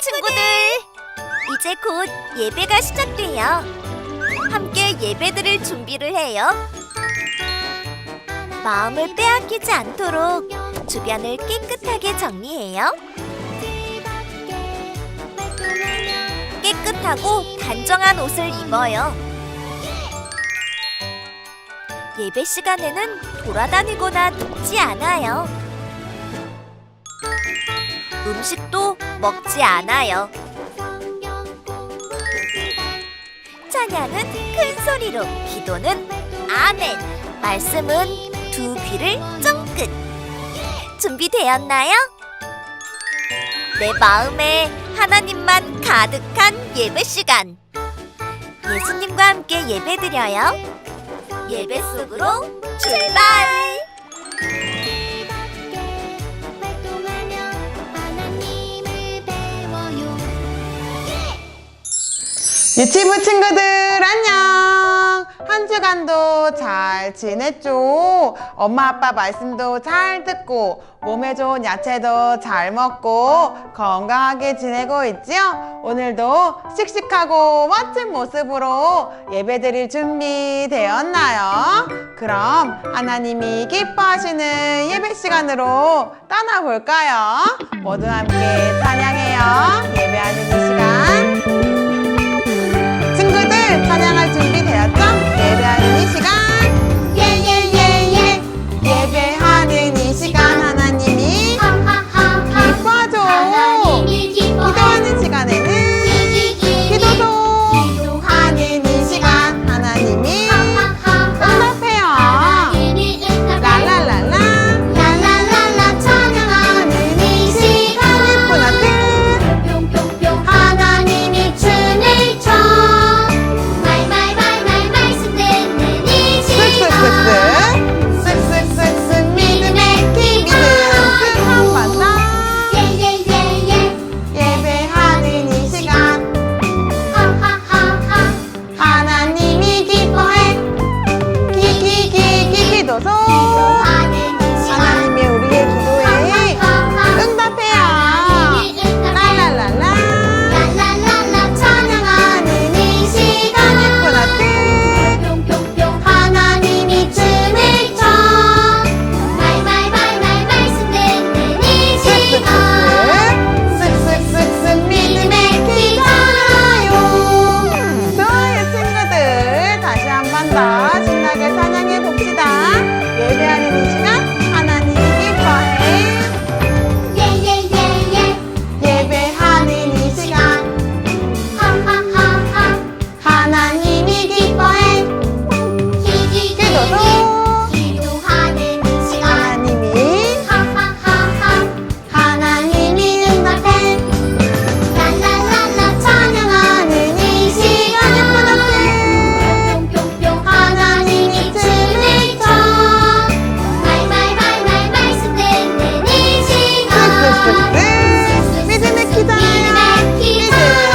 친구들! 이제 곧 예배가 시작돼요. 함께 예배드릴 준비를 해요. 마음을 빼앗기지 않도록 주변을 깨끗하게 정리해요. 깨끗하고 단정한 옷을 입어요. 예배 시간에는 돌아다니거나 눕지 않아요. 음식도 먹지 않아요. 찬양은 큰 소리로, 기도는 아멘, 말씀은 두 귀를 쫑긋. 준비되었나요? 내 마음에 하나님만 가득한 예배 시간. 예수님과 함께 예배드려요. 예배 속으로 출발! 유치부 친구들 안녕! 한 주간도 잘 지냈죠? 엄마 아빠 말씀도 잘 듣고 몸에 좋은 야채도 잘 먹고 건강하게 지내고 있지요? 오늘도 씩씩하고 멋진 모습으로 예배드릴 준비 되었나요? 그럼 하나님이 기뻐하시는 예배 시간으로 떠나볼까요? 모두 함께 찬양해요. 예배하는 이 시간 친구들 찬양할 준비 되었죠? 예배하는 이 시간 예예예예 예배하는 이 시간 하나님이 기뻐하죠. 기도하는 시간에는 기도도 하는 이 시간 하나님이 응답해요. 랄랄랄라 랄랄랄라 찬양하는 이 시간 예쁜 아들 하나님이 춤을 춰 쓱쓱쓱쓱 믿음의 키 믿음 한 만나 예배하는 이 시간 하나님이 기뻐해 기도소 하나님이 우리의 기도에 응답해요. 랄랄랄라 찬양하는 이 시간 예쁜 아들 하나님이 춤을 춰 말씀듣는 이 시간 쓱쓱쓱쓱 믿음의 키 좋아요. 좋아요 친구들, 다시 한 번 더 신나게 찬양해 봅시다. 예배하는 이 시간 하나님이 기뻐해 예배하는 이 시간 하나님이 기뻐해 기도도 기도하는 이 시간 하나님이 응답해 랄랄랄라 찬양하는 이 시간 예쁜 아들 하나님이 춤을 춰 말씀듣는 이 시간 쓱쓱쓱쓱 믿음의 기도야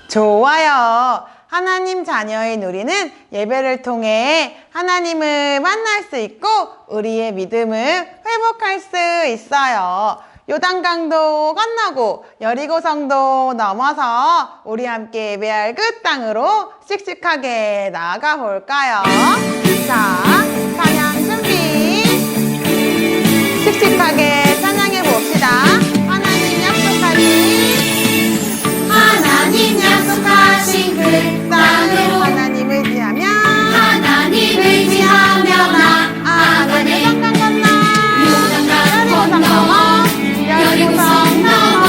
좋아요. 하나님 자녀인 우리는 예배를 통해 하나님을 만날 수 있고 우리의 믿음을 회복할 수 있어요. 요단강도 건너고 여리고성도 넘어서 우리 함께 예배할 그 땅으로 씩씩하게 나아가 볼까요? 자, 찬양 준비. 씩씩하게 찬양해 봅시다. 하나님 약속하신 그 땅으로 하나님 의지하며 나아가는 요단강 건너 여리고성 넘어 여리고성 넘어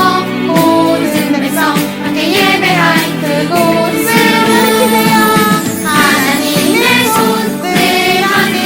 모든 백성 함께 예배할 그곳으로 기대요. 하나님의 손을 함께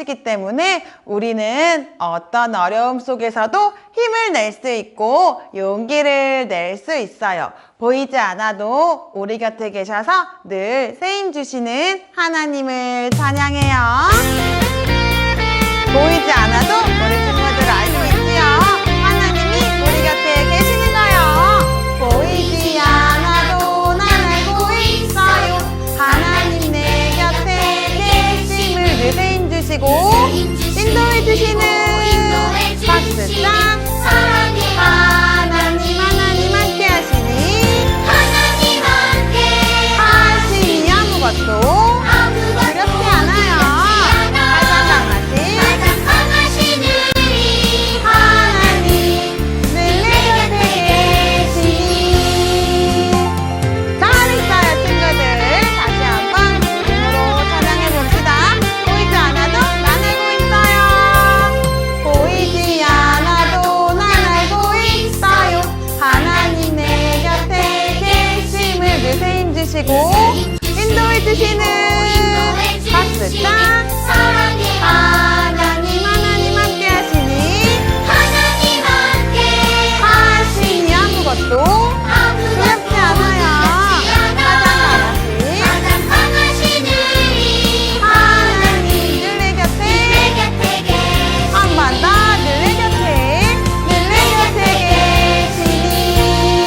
하시기 때문에 우리는 어떤 어려움 속에서도 힘을 낼 수 있고 용기를 낼 수 있어요. 보이지 않아도 우리 곁에 계셔서 늘 세임 주시는 하나님을 찬양해요. 보이지 않아도 우리 친구들 알고 있지요? 하나님이 우리 곁에 계시는 거요. 보이지 않아도 난 알고 있어요. 하나님 내 곁에 계심을 늘 세임 주시고 인도해 주시는 박수장 하나님 함께 하시니 하나님 함께 하시니 아무것도 두렵지 않아요. 가장 강하신 우리 하나님 늘 내 곁에 계시니. 잘했어요 친구들. 다시 한번 믿음으로 찬양해 봅시다. 보이지 않아도 난 알고 있어요. 보이지 않아도 난 알고 있어요. 하나님 내 곁에 계심을 늘 세임 주시고 인도해 주시는 박수장 하나님 함께 하시니 하나님 함께 하시니 아무것도 두렵지 않아요. 가장 강하신 우리 하나님 늘 내 곁에 내 곁에 계시니 한 번 더 늘 내 곁에 계시니.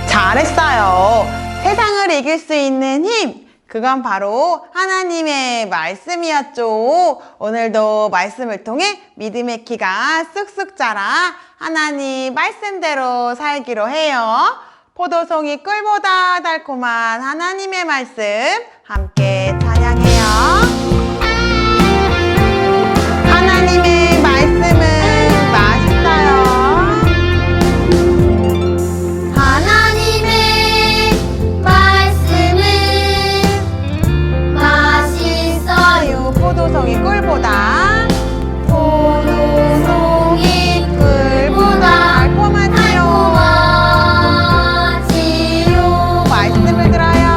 잘했어요. 세상을 이길 수 있는 힘, 그건 바로 하나님의 말씀이었죠. 오늘도 말씀을 통해 믿음의 키가 쑥쑥 자라 하나님 말씀대로 살기로 해요. 포도송이 꿀보다 달콤한 하나님의 말씀 함께 찬양해요. 하나님의 말씀은 맛있어요. 하나님의 말씀은 맛있어요. 포도송이 꿀보다 포도송이 꿀보다 달콤하지요. 달콤하지요. 말씀을 들어요.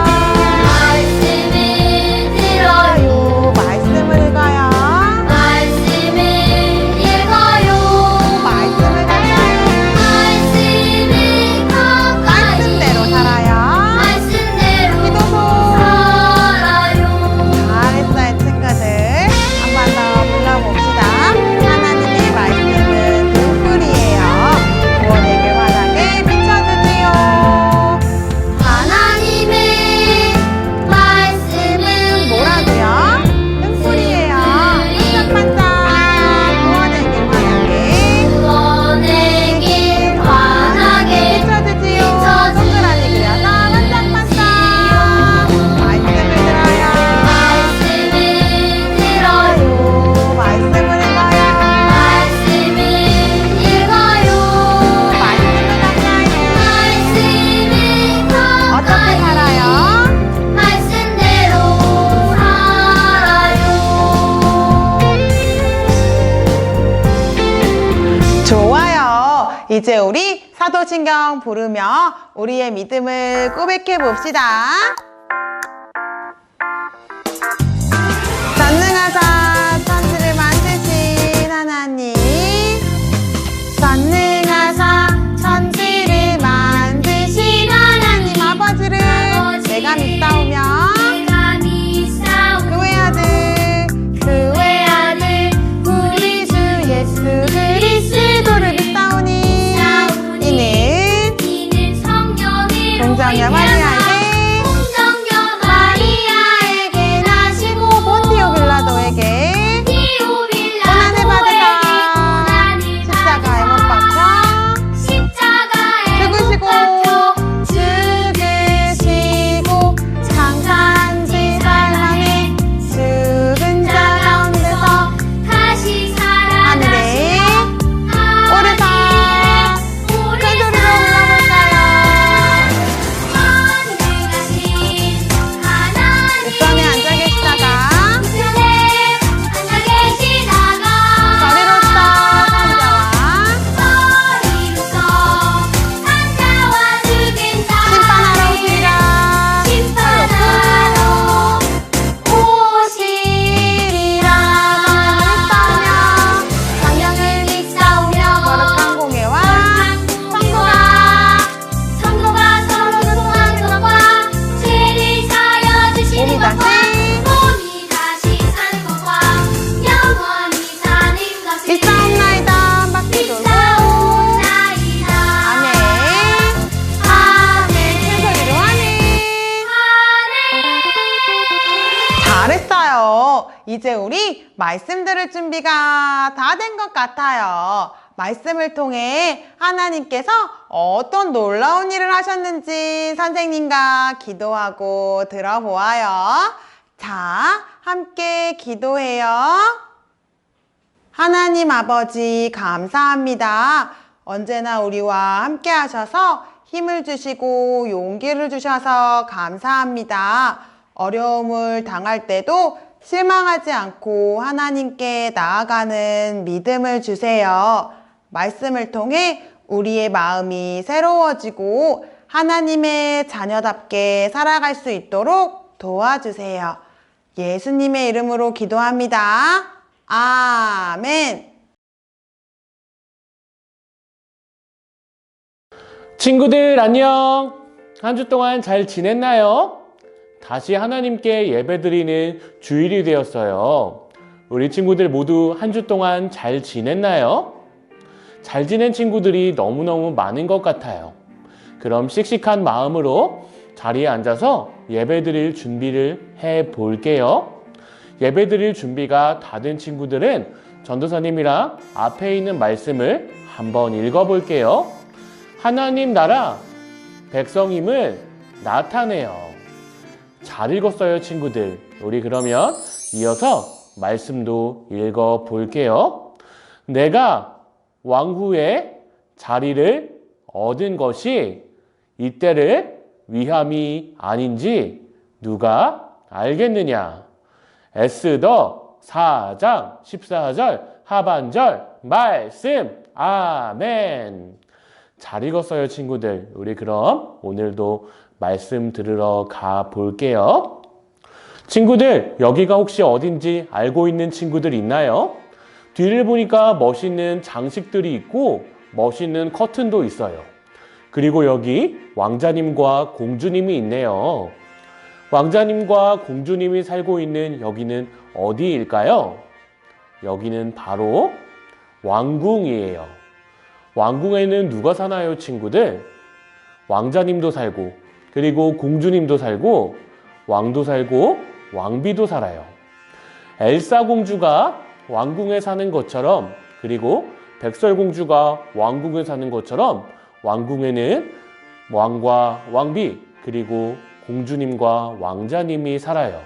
말씀을 들어요. 말씀을 읽어요. 말씀을 읽어요. 말씀을 가까이. 말씀을 가까이. 말씀대로 살아요. 말씀대로 기도소. 살아요. 잘했어요 친구들. 한 번 더 불러봅시다. 하나님의 말씀은 등불이에요. 구원의 환하게 비춰주지요. 하나님의 말씀은 뭐라고요? 등불이에요. 반짝반짝 구원의 환하게 구원의 길 환하게 비춰주지요. 비춰주지요. 동그라미 그려서 반짝반짝. 말씀을 들어요. 말씀을 들어요. 말씀을 읽어요. 말씀을 읽어요. 말씀을 가까이. 말씀을 어떻게 가까이. 살아요? 말씀대로 살아요. 좋아요. 이제 우리 사도신경 부르며 우리의 믿음을 고백해 봅시다. 전능하사 천지를 만드신 하나님, 전능하사 천지를 만드신 하나님 아버지를 내가 믿사오며 내가 믿사오니 그의 아들 그의 아들 우리 주 예수 그리스도를 믿사오니 이는 이는 성령으로 동정녀 마리아의 이제 우리 말씀 들을 준비가 다 된 것 같아요. 말씀을 통해 하나님께서 어떤 놀라운 일을 하셨는지 선생님과 기도하고 들어보아요. 자, 함께 기도해요. 하나님 아버지 감사합니다. 언제나 우리와 함께 하셔서 힘을 주시고 용기를 주셔서 감사합니다. 어려움을 당할 때도 실망하지 않고 하나님께 나아가는 믿음을 주세요. 말씀을 통해 우리의 마음이 새로워지고 하나님의 자녀답게 살아갈 수 있도록 도와주세요. 예수님의 이름으로 기도합니다. 아멘. 친구들 안녕. 한 주 동안 잘 지냈나요? 다시 하나님께 예배드리는 주일이 되었어요. 우리 친구들 모두 한 주 동안 잘 지냈나요? 잘 지낸 친구들이 너무너무 많은 것 같아요. 그럼 씩씩한 마음으로 자리에 앉아서 예배드릴 준비를 해 볼게요. 예배드릴 준비가 다 된 친구들은 전도사님이랑 앞에 있는 말씀을 한번 읽어 볼게요. 하나님 나라 백성임을 나타내요. 잘 읽었어요, 친구들. 우리 그러면 이어서 말씀도 읽어 볼게요. 내가 왕후의 자리를 얻은 것이 이때를 위함이 아닌지 누가 알겠느냐? 에스더 4장 14절 하반절 말씀. 아멘. 잘 읽었어요, 친구들. 우리 그럼 오늘도 말씀 들으러 가 볼게요. 친구들, 여기가 혹시 어딘지 알고 있는 친구들 있나요? 뒤를 보니까 멋있는 장식들이 있고 멋있는 커튼도 있어요. 그리고 여기 왕자님과 공주님이 있네요. 왕자님과 공주님이 살고 있는 여기는 어디일까요? 여기는 바로 왕궁이에요. 왕궁에는 누가 사나요, 친구들? 왕자님도 살고, 그리고 공주님도 살고, 왕도 살고, 왕비도 살아요. 엘사 공주가 왕궁에 사는 것처럼, 그리고 백설공주가 왕궁에 사는 것처럼 왕궁에는 왕과 왕비, 그리고 공주님과 왕자님이 살아요.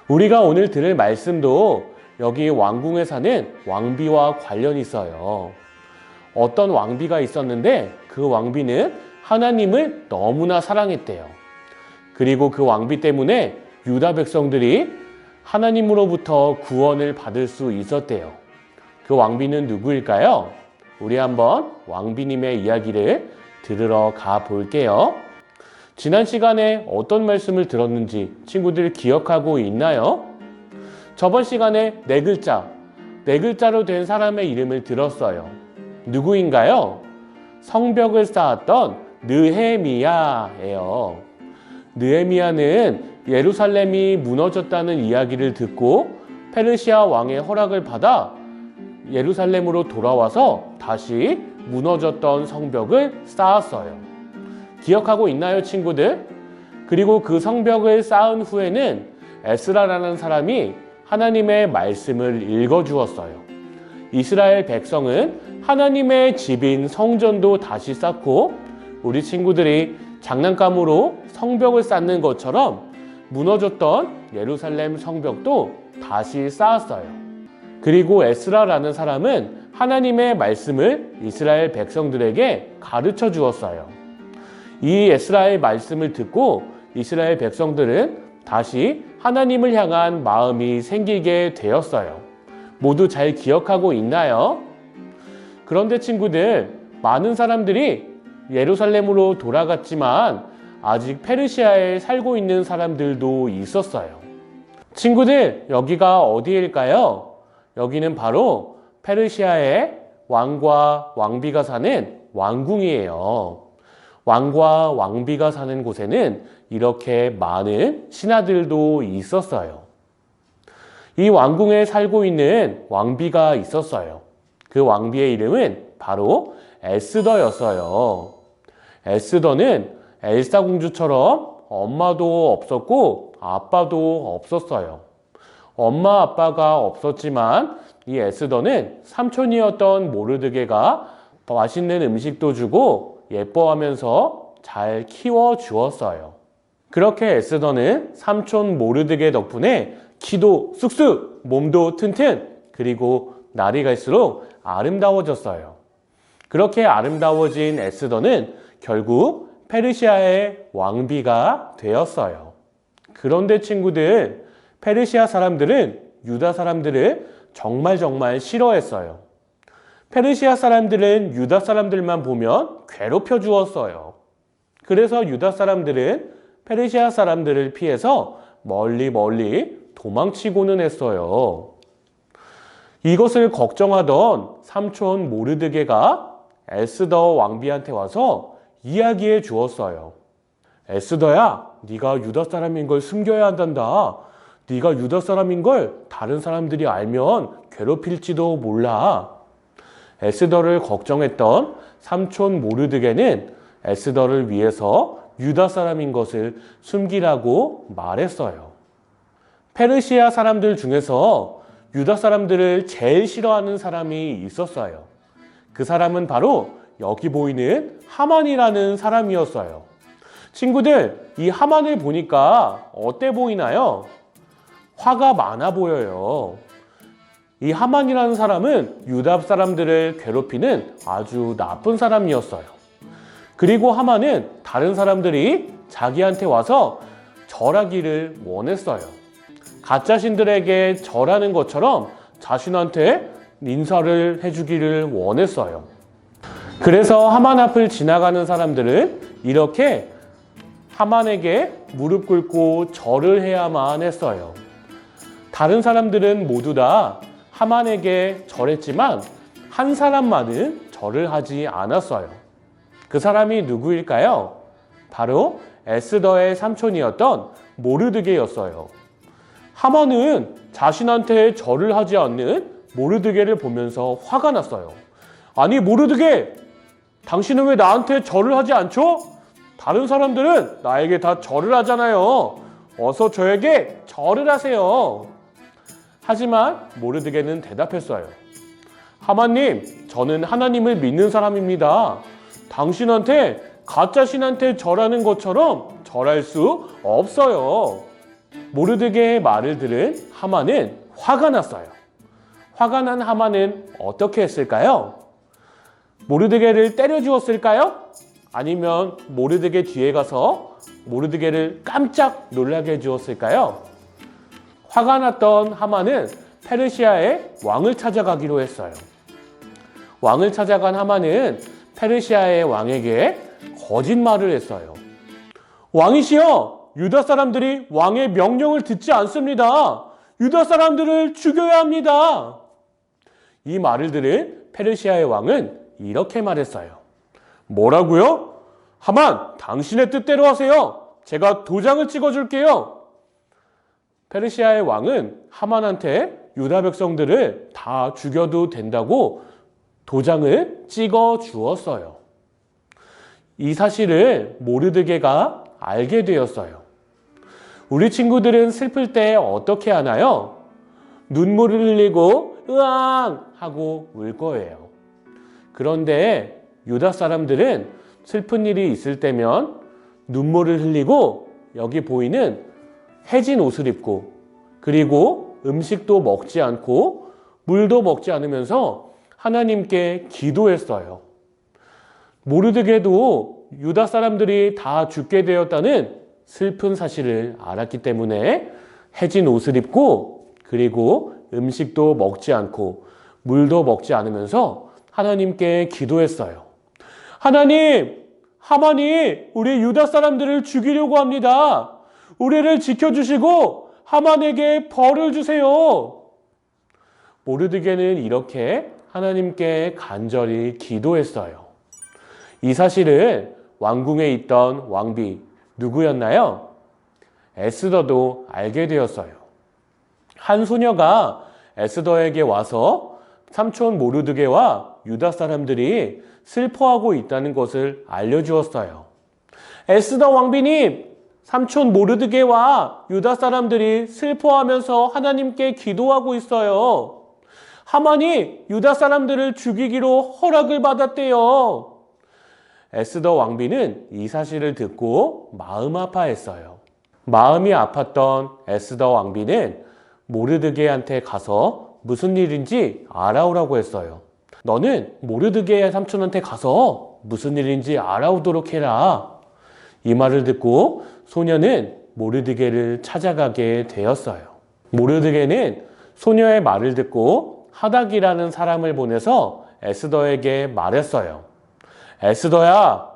우리가 오늘 들을 말씀도 여기 왕궁에 사는 왕비와 관련이 있어요. 어떤 왕비가 있었는데 그 왕비는 하나님을 너무나 사랑했대요. 그리고 그 왕비 때문에 유다 백성들이 하나님으로부터 구원을 받을 수 있었대요. 그 왕비는 누구일까요? 우리 한번 왕비님의 이야기를 들으러 가 볼게요. 지난 시간에 어떤 말씀을 들었는지 친구들 기억하고 있나요? 저번 시간에 네 글자로 된 사람의 이름을 들었어요. 누구인가요? 성벽을 쌓았던 느헤미야예요. 느헤미야는 예루살렘이 무너졌다는 이야기를 듣고 페르시아 왕의 허락을 받아 예루살렘으로 돌아와서 다시 무너졌던 성벽을 쌓았어요. 기억하고 있나요, 친구들? 그리고 그 성벽을 쌓은 후에는 에스라라는 사람이 하나님의 말씀을 읽어주었어요. 이스라엘 백성은 하나님의 집인 성전도 다시 쌓고 우리 친구들이 장난감으로 성벽을 쌓는 것처럼 무너졌던 예루살렘 성벽도 다시 쌓았어요. 그리고 에스라라는 사람은 하나님의 말씀을 이스라엘 백성들에게 가르쳐 주었어요. 이 에스라의 말씀을 듣고 이스라엘 백성들은 다시 하나님을 향한 마음이 생기게 되었어요. 모두 잘 기억하고 있나요? 그런데 친구들, 많은 사람들이 예루살렘으로 돌아갔지만 아직 페르시아에 살고 있는 사람들도 있었어요. 친구들, 여기가 어디일까요? 여기는 바로 페르시아의 왕과 왕비가 사는 왕궁이에요. 왕과 왕비가 사는 곳에는 이렇게 많은 신하들도 있었어요. 이 왕궁에 살고 있는 왕비가 있었어요. 그 왕비의 이름은 바로 에스더였어요. 에스더는 엘사 공주처럼 엄마도 없었고 아빠도 없었어요. 엄마 아빠가 없었지만 이 에스더는 삼촌이었던 모르드게가 맛있는 음식도 주고 예뻐하면서 잘 키워주었어요. 그렇게 에스더는 삼촌 모르드게 덕분에 키도 쑥쑥, 몸도 튼튼, 그리고 날이 갈수록 아름다워졌어요. 그렇게 아름다워진 에스더는 결국 페르시아의 왕비가 되었어요. 그런데 친구들, 페르시아 사람들은 유다 사람들을 정말 싫어했어요. 페르시아 사람들은 유다 사람들만 보면 괴롭혀 주었어요. 그래서 유다 사람들은 페르시아 사람들을 피해서 멀리 도망치고는 했어요. 이것을 걱정하던 삼촌 모르드게가 에스더 왕비한테 와서 이야기해 주었어요. 에스더야, 네가 유다 사람인 걸 숨겨야 한단다. 네가 유다 사람인 걸 다른 사람들이 알면 괴롭힐지도 몰라. 에스더를 걱정했던 삼촌 모르드게는 에스더를 위해서 유다 사람인 것을 숨기라고 말했어요. 페르시아 사람들 중에서 유다 사람들을 제일 싫어하는 사람이 있었어요. 그 사람은 바로 여기 보이는 하만이라는 사람이었어요. 친구들, 이 하만을 보니까 어때 보이나요? 화가 많아 보여요. 이 하만이라는 사람은 유다 사람들을 괴롭히는 아주 나쁜 사람이었어요. 그리고 하만은 다른 사람들이 자기한테 와서 절하기를 원했어요. 가짜 신들에게 절하는 것처럼 자신한테 인사를 해주기를 원했어요. 그래서 하만 앞을 지나가는 사람들은 이렇게 하만에게 무릎 꿇고 절을 해야만 했어요. 다른 사람들은 모두 다 하만에게 절했지만 한 사람만은 절을 하지 않았어요. 그 사람이 누구일까요? 바로 에스더의 삼촌이었던 모르드게였어요. 하만은 자신한테 절을 하지 않는 모르드게를 보면서 화가 났어요. 아니 모르드게, 당신은 왜 나한테 절을 하지 않죠? 다른 사람들은 나에게 다 절을 하잖아요. 어서 저에게 절을 하세요. 하지만 모르드게는 대답했어요. 하만님, 저는 하나님을 믿는 사람입니다. 당신한테 가짜 신한테 절하는 것처럼 절할 수 없어요. 모르드게의 말을 들은 하만은 화가 났어요. 화가 난 하만은 어떻게 했을까요? 모르드게를 때려 주었을까요? 아니면 모르드게 뒤에 가서 모르드게를 깜짝 놀라게 해주었을까요? 화가 났던 하만은 페르시아의 왕을 찾아가기로 했어요. 왕을 찾아간 하만은 페르시아의 왕에게 거짓말을 했어요. 왕이시여, 유다 사람들이 왕의 명령을 듣지 않습니다. 유다 사람들을 죽여야 합니다. 이 말을 들은 페르시아의 왕은 이렇게 말했어요. 뭐라고요? 하만, 당신의 뜻대로 하세요. 제가 도장을 찍어줄게요. 페르시아의 왕은 하만한테 유다 백성들을 다 죽여도 된다고 도장을 찍어 주었어요. 이 사실을 모르드게가 알게 되었어요. 우리 친구들은 슬플 때 어떻게 하나요? 눈물을 흘리고 으앙 하고 울 거예요. 그런데 유다 사람들은 슬픈 일이 있을 때면 눈물을 흘리고 여기 보이는 해진 옷을 입고 그리고 음식도 먹지 않고 물도 먹지 않으면서 하나님께 기도했어요. 모르드게도 유다 사람들이 다 죽게 되었다는 슬픈 사실을 알았기 때문에 해진 옷을 입고 그리고 음식도 먹지 않고 물도 먹지 않으면서 하나님께 기도했어요. 하나님, 하만이 우리 유다 사람들을 죽이려고 합니다. 우리를 지켜주시고 하만에게 벌을 주세요. 모르드게는 이렇게 하나님께 간절히 기도했어요. 이 사실을 왕궁에 있던 왕비 누구였나요? 에스더도 알게 되었어요. 한 소녀가 에스더에게 와서 삼촌 모르드게와 유다 사람들이 슬퍼하고 있다는 것을 알려주었어요. 에스더 왕비님, 삼촌 모르드게와 유다 사람들이 슬퍼하면서 하나님께 기도하고 있어요. 하만이 유다 사람들을 죽이기로 허락을 받았대요. 에스더 왕비는 이 사실을 듣고 마음 아파했어요. 마음이 아팠던 에스더 왕비는 모르드게한테 가서 무슨 일인지 알아오라고 했어요. 너는 모르드게 삼촌한테 가서 무슨 일인지 알아오도록 해라. 이 말을 듣고 소녀는 모르드게를 찾아가게 되었어요. 모르드게는 소녀의 말을 듣고 하닥이라는 사람을 보내서 에스더에게 말했어요. 에스더야,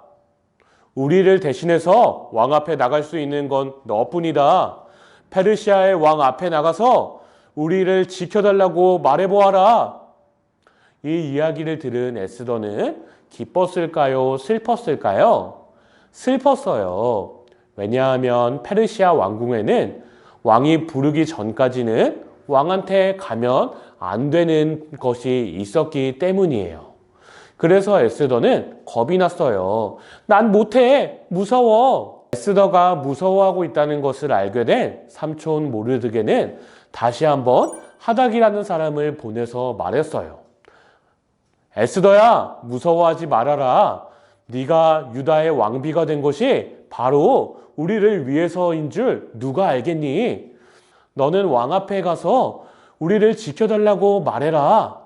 우리를 대신해서 왕 앞에 나갈 수 있는 건 너뿐이다. 페르시아의 왕 앞에 나가서 우리를 지켜달라고 말해보아라. 이 이야기를 들은 에스더는 기뻤을까요? 슬펐을까요? 슬펐어요. 왜냐하면 페르시아 왕궁에는 왕이 부르기 전까지는 왕한테 가면 안 되는 것이 있었기 때문이에요. 그래서 에스더는 겁이 났어요. 난 못해. 무서워. 에스더가 무서워하고 있다는 것을 알게 된 삼촌 모르드게는 다시 한번 하닥이라는 사람을 보내서 말했어요. 에스더야, 무서워하지 말아라. 네가 유다의 왕비가 된 것이 바로 우리를 위해서인 줄 누가 알겠니? 너는 왕 앞에 가서 우리를 지켜달라고 말해라.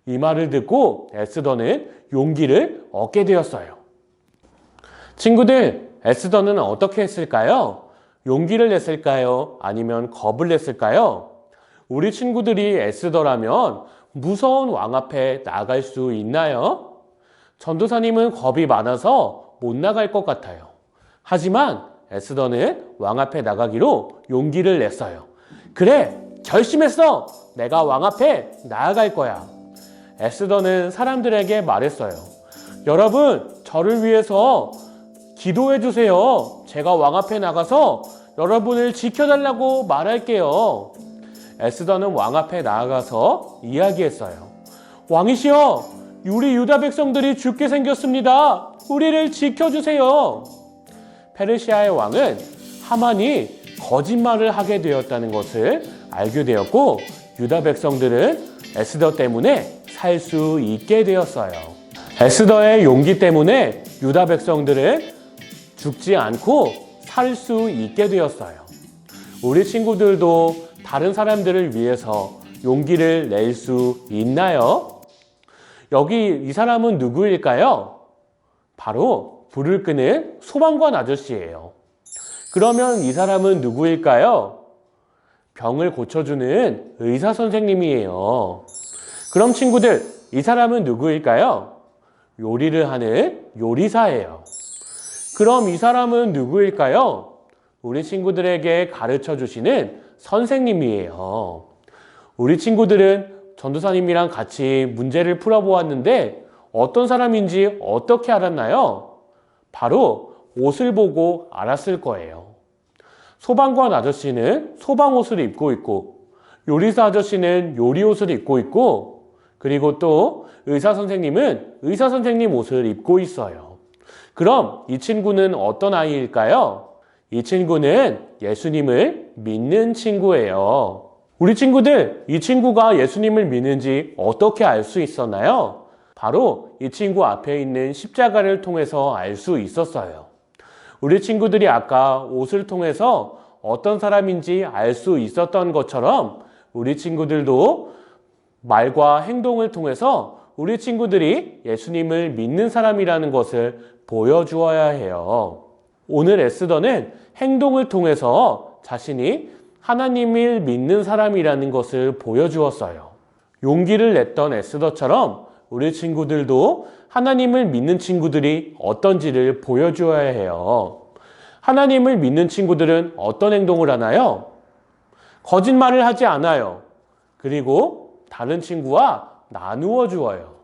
이 말을 듣고 에스더는 용기를 얻게 되었어요. 친구들, 에스더는 어떻게 했을까요? 용기를 냈을까요? 아니면 겁을 냈을까요? 우리 친구들이 에스더라면 무서운 왕 앞에 나갈 수 있나요? 전도사님은 겁이 많아서 못 나갈 것 같아요. 하지만 에스더는 왕 앞에 나가기로 용기를 냈어요. 그래, 결심했어. 내가 왕 앞에 나아갈 거야. 에스더는 사람들에게 말했어요. 여러분, 저를 위해서 기도해 주세요. 제가 왕 앞에 나가서 여러분을 지켜달라고 말할게요. 에스더는 왕 앞에 나아가서 이야기했어요. 왕이시여, 우리 유다 백성들이 죽게 생겼습니다. 우리를 지켜주세요. 페르시아의 왕은 하만이 거짓말을 하게 되었다는 것을 알게 되었고, 유다 백성들은 에스더 때문에 살 수 있게 되었어요. 에스더의 용기 때문에 유다 백성들은 죽지 않고 살 수 있게 되었어요. 우리 친구들도 다른 사람들을 위해서 용기를 낼 수 있나요? 여기 이 사람은 누구일까요? 바로 불을 끄는 소방관 아저씨예요. 그러면 이 사람은 누구일까요? 병을 고쳐주는 의사 선생님이에요. 그럼 친구들, 이 사람은 누구일까요? 요리를 하는 요리사예요. 그럼 이 사람은 누구일까요? 우리 친구들에게 가르쳐 주시는 선생님이에요. 우리 친구들은 전도사님이랑 같이 문제를 풀어보았는데 어떤 사람인지 어떻게 알았나요? 바로 옷을 보고 알았을 거예요. 소방관 아저씨는 소방옷을 입고 있고, 요리사 아저씨는 요리옷을 입고 있고, 그리고 또 의사 선생님은 의사 선생님 옷을 입고 있어요. 그럼 이 친구는 어떤 아이일까요? 이 친구는 예수님을 믿는 친구예요. 우리 친구들, 이 친구가 예수님을 믿는지 어떻게 알 수 있었나요? 바로 이 친구 앞에 있는 십자가를 통해서 알 수 있었어요. 우리 친구들이 아까 옷을 통해서 어떤 사람인지 알 수 있었던 것처럼 우리 친구들도 말과 행동을 통해서 우리 친구들이 예수님을 믿는 사람이라는 것을 보여주어야 해요. 오늘 에스더는 행동을 통해서 자신이 하나님을 믿는 사람이라는 것을 보여주었어요. 용기를 냈던 에스더처럼 우리 친구들도 하나님을 믿는 친구들이 어떤지를 보여주어야 해요. 하나님을 믿는 친구들은 어떤 행동을 하나요? 거짓말을 하지 않아요. 그리고 다른 친구와 나누어 주어요.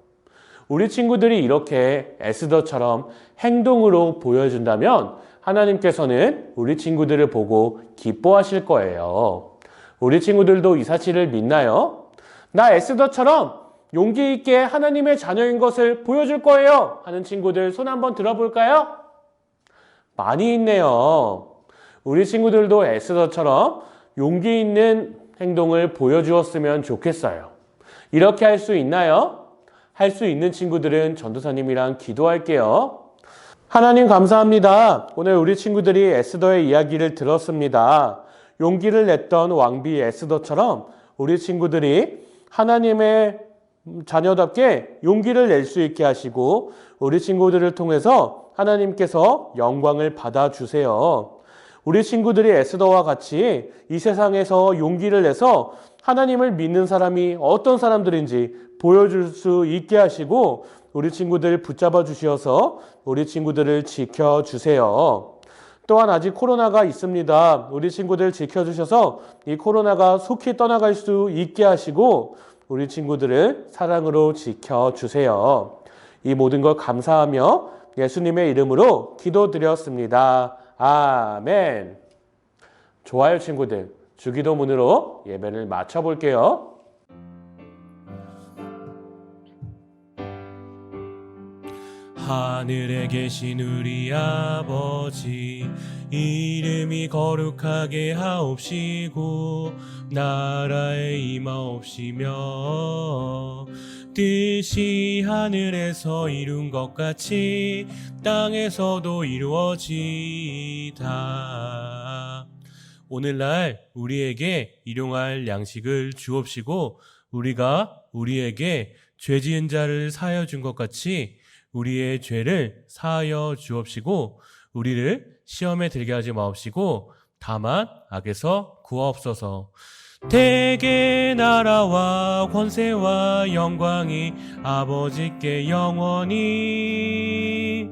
우리 친구들이 이렇게 에스더처럼 행동으로 보여준다면 하나님께서는 우리 친구들을 보고 기뻐하실 거예요. 우리 친구들도 이 사실을 믿나요? 나 에스더처럼 용기 있게 하나님의 자녀인 것을 보여줄 거예요 하는 친구들 손 한번 들어볼까요? 많이 있네요. 우리 친구들도 에스더처럼 용기 있는 행동을 보여주었으면 좋겠어요. 이렇게 할 수 있나요? 할 수 있는 친구들은 전도사님이랑 기도할게요. 하나님 감사합니다. 오늘 우리 친구들이 에스더의 이야기를 들었습니다. 용기를 냈던 왕비 에스더처럼 우리 친구들이 하나님의 자녀답게 용기를 낼 수 있게 하시고 우리 친구들을 통해서 하나님께서 영광을 받아주세요. 우리 친구들이 에스더와 같이 이 세상에서 용기를 내서 하나님을 믿는 사람이 어떤 사람들인지 보여줄 수 있게 하시고 우리 친구들 붙잡아 주셔서 우리 친구들을 지켜주세요. 또한 아직 코로나가 있습니다. 우리 친구들 지켜주셔서 이 코로나가 속히 떠나갈 수 있게 하시고 우리 친구들을 사랑으로 지켜주세요. 이 모든 걸 감사하며 예수님의 이름으로 기도드렸습니다. 아멘. 좋아요 친구들. 주기도문으로 예배를 마쳐볼게요. 하늘에 계신 우리 아버지 이름이 거룩하게 하옵시고 나라에 임하옵시며 뜻이 하늘에서 이룬 것 같이 땅에서도 이루어지이다. 오늘날 우리에게 일용할 양식을 주옵시고 우리가 우리에게 죄 지은 자를 사하여 준 것 같이 우리의 죄를 사하여 주옵시고 우리를 시험에 들게 하지 마옵시고 다만 악에서 구하옵소서. 대개 나라와 권세와 영광이 아버지께 영원히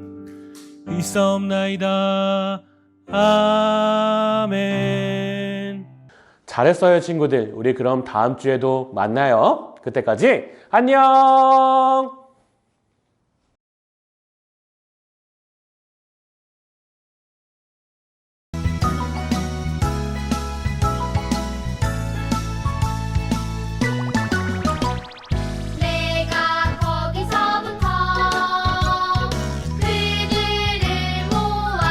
있사옵나이다. 아멘. 잘했어요 친구들. 우리 그럼 다음 주에도 만나요. 그때까지 안녕. 내가 거기서부터 그들을 모아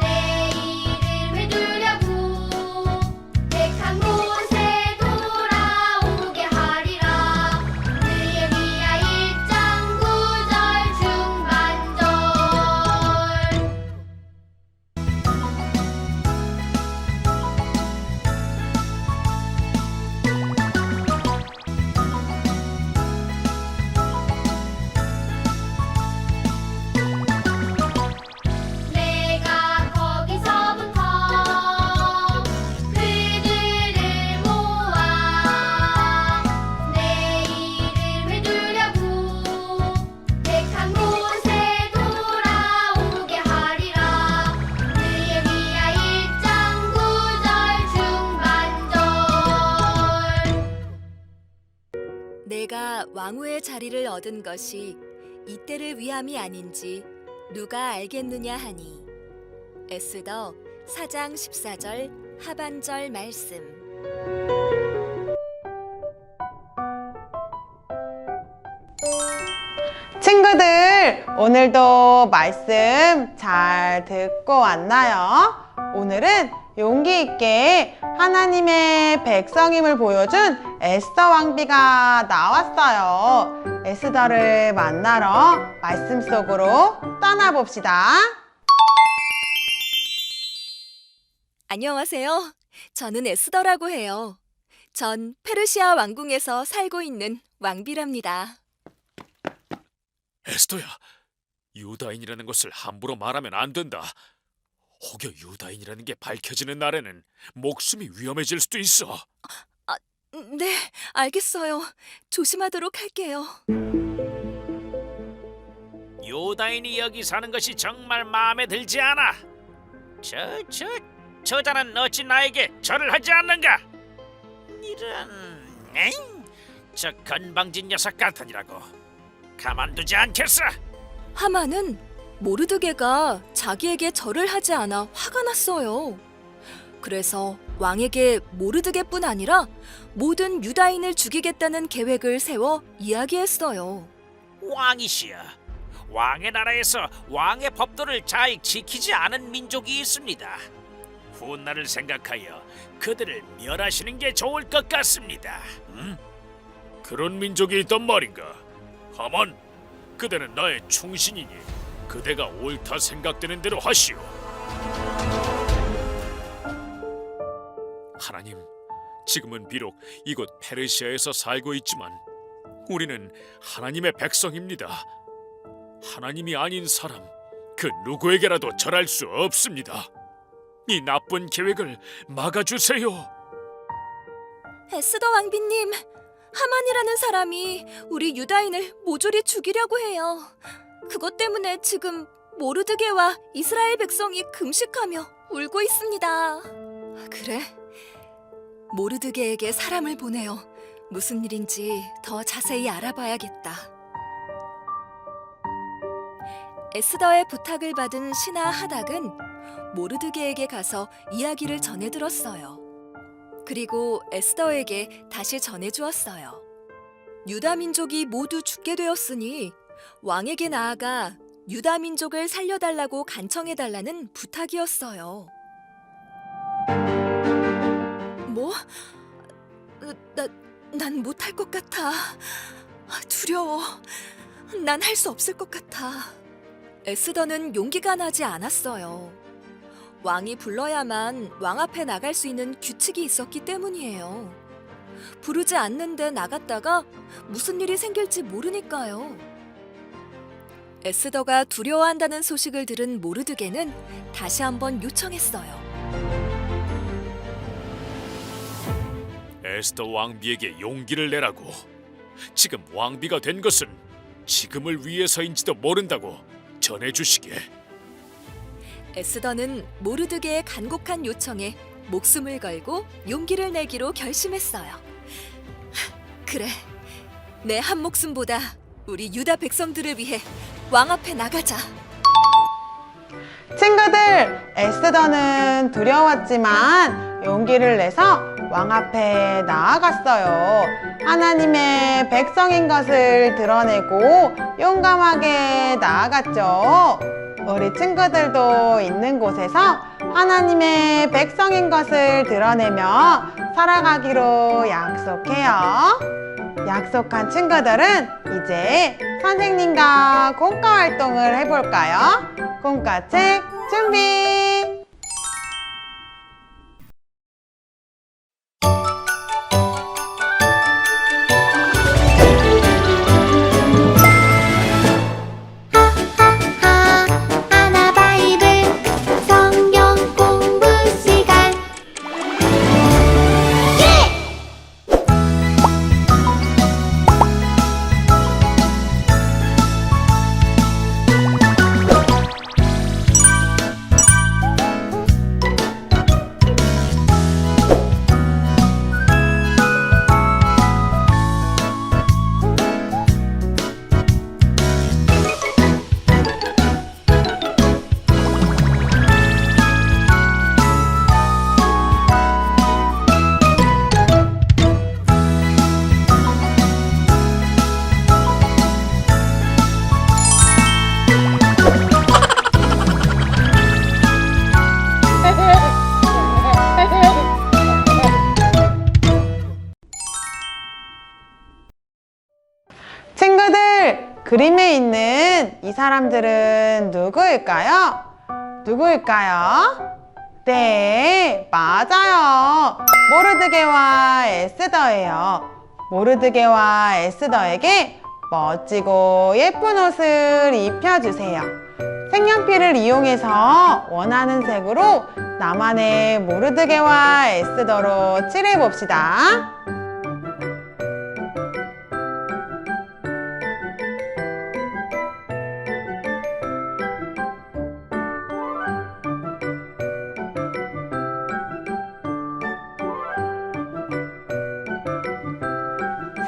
내 이름을 두려고 택한 곳에 돌아오게 하리라. 느헤미야 1장 9절 중반절. 내가 거기서부터 그들을 모아 내 이름을 두려고 택한 곳에 돌아오게 하리라. 느헤미야 1장 9절 중반절. 내가 왕후의 자리를 얻은 것이 이때를 위함이 아닌지 누가 알겠느냐 하니. 에스더 4장 14절 하반절 말씀. 친구들, 오늘도 말씀 잘 듣고 왔나요? 오늘은 용기 있게 하나님의 백성임을 보여준 에스더 왕비가 나왔어요. 에스더를 만나러 말씀 속으로 떠나봅시다. 안녕하세요. 저는 에스더라고 해요. 전 페르시아 왕궁에서 살고 있는 왕비랍니다. 에스더야, 유다인이라는 것을 함부로 말하면 안 된다. 혹여 유다인이라는 게 밝혀지는 날에는 목숨이 위험해질 수도 있어. 네, 알겠어요. 조심하도록 할게요. 유다인이 여기 사는 것이 정말 마음에 들지 않아. 저자는 어찌 나에게 절을 하지 않는가? 이런, 저 건방진 녀석 같으니라고 가만두지 않겠어. 하만은 모르드게가 자기에게 절을 하지 않아 화가 났어요. 그래서 왕에게 모르드게뿐 아니라 모든 유다인을 죽이겠다는 계획을 세워 이야기했어요. 왕이시여, 왕의 나라에서 왕의 법도를 잘 지키지 않은 민족이 있습니다. 훗날을 생각하여 그들을 멸하시는 게 좋을 것 같습니다. 그런 민족이 있단 말인가? 하만, 그대는 나의 충신이니 그대가 옳다 생각되는 대로 하시오. 하나님, 지금은 비록 이곳 페르시아에서 살고 있지만 우리는 하나님의 백성입니다. 하나님이 아닌 사람 그 누구에게라도 절할 수 없습니다. 이 나쁜 계획을 막아주세요. 에스더 왕비님, 하만이라는 사람이 우리 유다인을 모조리 죽이려고 해요. 그것 때문에 지금 모르드게와 이스라엘 백성이 금식하며 울고 있습니다. 그래? 모르드게에게 사람을 보내어 무슨 일인지 더 자세히 알아봐야겠다. 에스더의 부탁을 받은 신하 하닥은 모르드게에게 가서 이야기를 전해들었어요. 그리고 에스더에게 다시 전해주었어요. 유다 민족이 모두 죽게 되었으니 왕에게 나아가 유다 민족을 살려달라고 간청해달라는 부탁이었어요. 뭐? 난 못할 것 같아. 두려워. 난 할 수 없을 것 같아. 에스더는 용기가 나지 않았어요. 왕이 불러야만 왕 앞에 나갈 수 있는 규칙이 있었기 때문이에요. 부르지 않는데 나갔다가 무슨 일이 생길지 모르니까요. 에스더가 두려워한다는 소식을 들은 모르드게는 다시 한번 요청했어요. 에스더 왕비에게 용기를 내라고. 지금 왕비가 된 것은 지금을 위해서인지도 모른다고 전해주시게. 에스더는 모르드게의 간곡한 요청에 목숨을 걸고 용기를 내기로 결심했어요. 그래, 내 한 목숨보다 우리 유다 백성들을 위해 왕 앞에 나가자. 친구들, 에스더는 두려웠지만 용기를 내서 왕 앞에 나아갔어요. 하나님의 백성인 것을 드러내고 용감하게 나아갔죠. 우리 친구들도 있는 곳에서 하나님의 백성인 것을 드러내며 살아가기로 약속해요. 약속한 친구들은 이제 선생님과 공과 활동을 해볼까요? 공과책 준비! 하나 바이블 성경 공부 시간 친구들, 그림에 있는 이 사람들은 누구일까요? 누구일까요? 네, 맞아요. 모르드게와 에스더예요. 모르드게와 에스더에게 멋지고 예쁜 옷을 입혀주세요. 색연필을 이용해서 원하는 색으로 나만의 모르드게와 에스더로 칠해봅시다.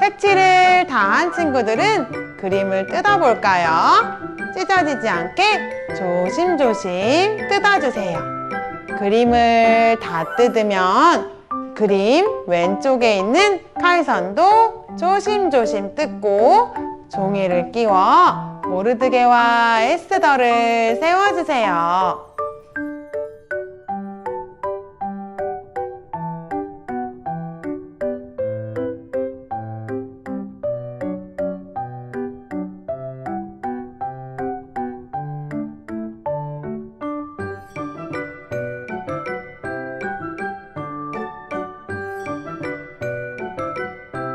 색칠을 다 한 친구들은 그림을 뜯어볼까요? 찢어지지 않게 조심조심 뜯어주세요. 그림을 다 뜯으면 그림 왼쪽에 있는 칼선도 조심조심 뜯고 종이를 끼워 모르드게와 에스더를 세워주세요.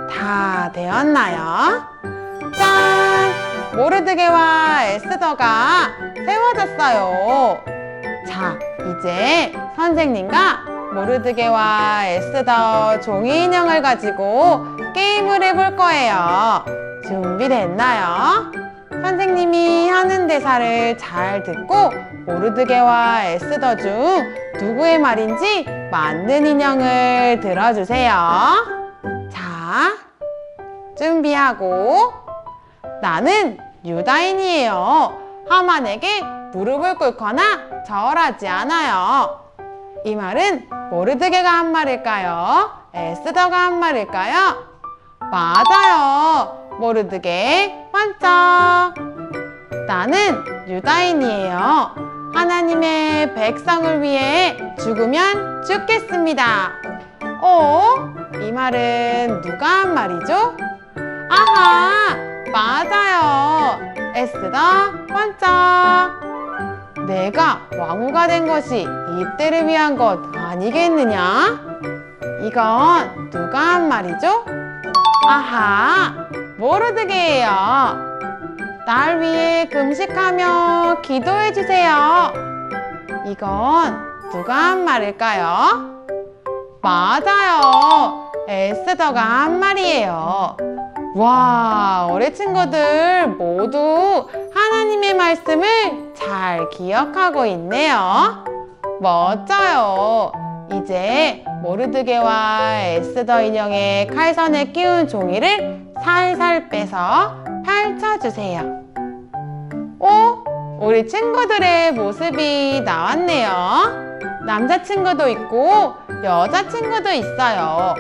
다 되었나요? 짠! 모르드게와 에스더가 세워졌어요. 자, 이제 선생님과 모르드게와 에스더 종이 인형을 가지고 게임을 해볼 거예요. 준비됐나요? 선생님이 하는 대사를 잘 듣고 모르드게와 에스더 중 누구의 말인지 맞는 인형을 들어주세요. 자, 준비하고 나는 유다인이에요. 하만에게 무릎을 꿇거나 절하지 않아요. 이 말은 모르드게가 한 말일까요? 에스더가 한 말일까요? 맞아요. 모르드게 환청. 나는 유다인이에요. 하나님의 백성을 위해 죽으면 죽겠습니다. 이 말은 누가 한 말이죠? 아하, 맞아요. 에스더 환청. 내가 왕후가 된 것이 이때를 위한 것 아니겠느냐? 이건 누가 한 말이죠? 아하, 모르드게예요. 날 위해 금식하며 기도해 주세요. 이건 누가 한 말일까요? 맞아요. 에스더가 한 말이에요. 와, 우리 친구들 모두 하나님의 말씀을 잘 기억하고 있네요. 멋져요. 이제 모르드게와 에스더 인형의 칼선에 끼운 종이를 살살 빼서 펼쳐주세요. 우리 친구들의 모습이 나왔네요. 남자친구도 있고 여자친구도 있어요.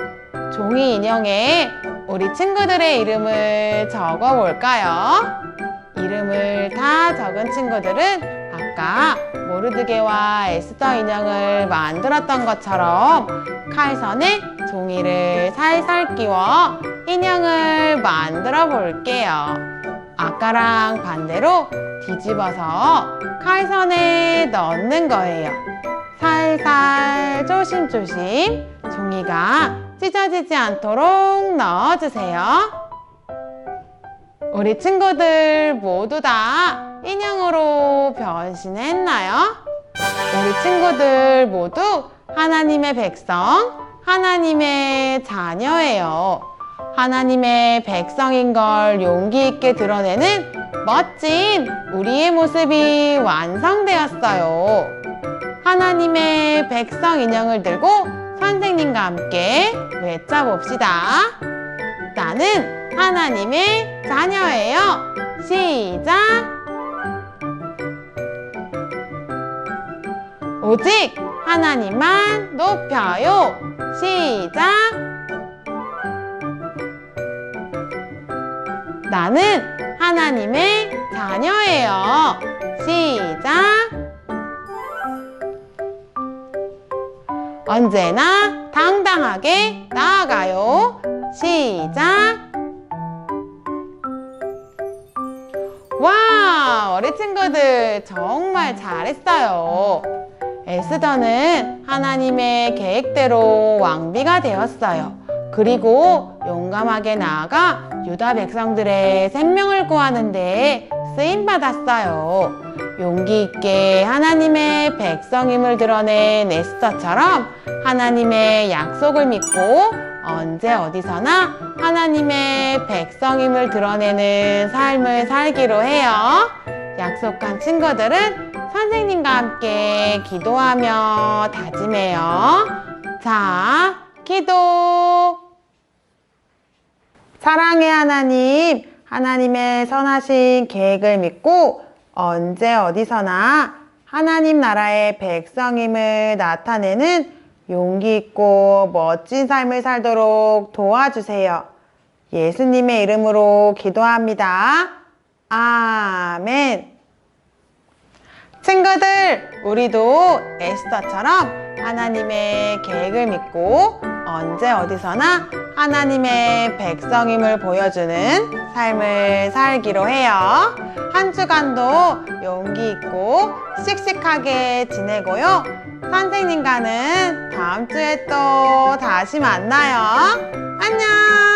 종이 인형에 우리 친구들의 이름을 적어볼까요? 이름을 다 적은 친구들은 아까 모르드게와 에스더 인형을 만들었던 것처럼 칼선에 종이를 살살 끼워 인형을 만들어 볼게요. 아까랑 반대로 뒤집어서 칼선에 넣는 거예요. 살살 조심조심 종이가 찢어지지 않도록 넣어주세요. 우리 친구들 모두 다 인형으로 변신했나요? 우리 친구들 모두 하나님의 백성, 하나님의 자녀예요. 하나님의 백성인 걸 용기 있게 드러내는 멋진 우리의 모습이 완성되었어요. 하나님의 백성 인형을 들고 선생님과 함께 외쳐봅시다. 나는 하나님의 자녀예요. 시작! 오직 하나님만 높여요. 시작! 나는 하나님의 자녀예요. 시작! 언제나 당당하게 나아가요. 시작! 와, 우리 친구들 정말 잘했어요. 에스더는 하나님의 계획대로 왕비가 되었어요. 그리고 용감하게 나아가 유다 백성들의 생명을 구하는 데 쓰임받았어요. 용기 있게 하나님의 백성임을 드러낸 에스더처럼 하나님의 약속을 믿고 언제 어디서나 하나님의 백성임을 드러내는 삶을 살기로 해요. 약속한 친구들은 선생님과 함께 기도하며 다짐해요. 자, 기도. 사랑의 하나님, 하나님의 선하신 계획을 믿고 언제 어디서나 하나님 나라의 백성임을 나타내는 용기 있고 멋진 삶을 살도록 도와주세요. 예수님의 이름으로 기도합니다. 아멘. 친구들, 우리도 에스더처럼 하나님의 계획을 믿고 언제 어디서나 하나님의 백성임을 보여주는 삶을 살기로 해요. 한 주간도 용기 있고 씩씩하게 지내고요. 선생님과는 다음 주에 또 다시 만나요. 안녕!